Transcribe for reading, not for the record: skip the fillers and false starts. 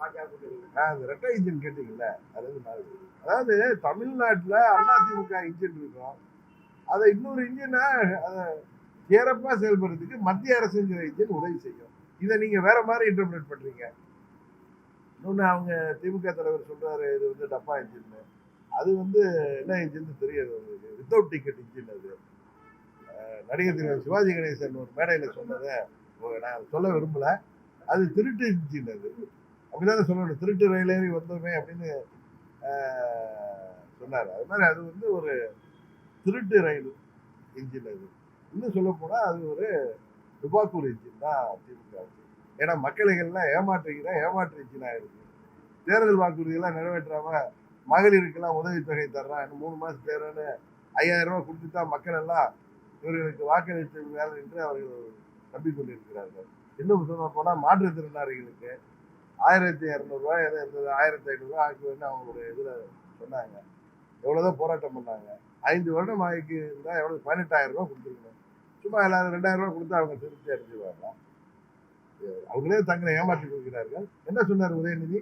அந்த ரெட்டை இன்ஜின் கேட்டீங்கல்ல, அதாவது தமிழ்நாட்டுல அதிமுக இன்ஜின் இருக்கும், அதை இன்னொரு இன்ஜினை அதை சிறப்பா செயல்படுறதுக்கு மத்திய அரசுங்கிற இன்ஜின் உதவி செய்யும். இதை நீங்க வேற மாதிரி இன்டர்பிரேட் பண்றீங்க. இன்னொன்னு அவங்க திமுக தலைவர் சொல்றாரு இது வந்து டப்பா இன்ஜின். அது வந்து என்ன இன்ஜின் தெரியாது உங்களுக்கு, வித்தவுட் டிக்கெட் இன்ஜின். அது நடிகர் திரு சிவாஜி கணேசன் ஒரு மேடையில சொன்னதை நான் சொல்ல விரும்பல. அது திருட்டு இன்ஜின். அது அப்படிதான் சொல்லணும், திருட்டு ரயிலேறி வந்தோமே அப்படின்னு சொன்னார். அது மாதிரி அது வந்து ஒரு திருட்டு ரயில் இன்ஜின். அது இன்னும் சொல்ல போனா அது ஒரு துபாக்கூர் இன்ஜின் தான் திமுக. ஏன்னா மக்களுக்கெல்லாம் ஏமாற்று இன்ஜின் ஆயிருக்கு. தேர்தல் வாக்குறுதியெல்லாம் நிறைவேற்றாம மகளிருக்கெல்லாம் உதவித்தொகை தர்றான், இன்னும் 3 மாசம் தேர்தல்னு 5000 ரூபாய் கொடுத்துட்டா மக்கள் எல்லாம் இவர்களுக்கு வாக்களித்து என்று அவர்கள் நம்பிக்கொண்டிருக்கிறார்கள். இன்னும் சொல்ல போனா மாற்றுத்திறனாளிகளுக்கு 1200 ரூபாய் 1500 ரூபாய் ஆக்குவேன்னு அவங்களுடைய இதுல சொன்னாங்க. எவ்வளவுதான் போராட்டம் பண்ணாங்க. 5 வருடம் ஆகி இருந்தா எவ்வளவு 18,000 ரூபாய் கொடுத்துருக்கணும். சும்மா எல்லாரும் 2000 ரூபாய் கொடுத்து அவங்க திருப்தி அடைஞ்சிருவாங்க. அவங்களே தங்களை ஏமாற்றி கொடுக்கிறார்கள். என்ன சொன்னார் உதயநிதி?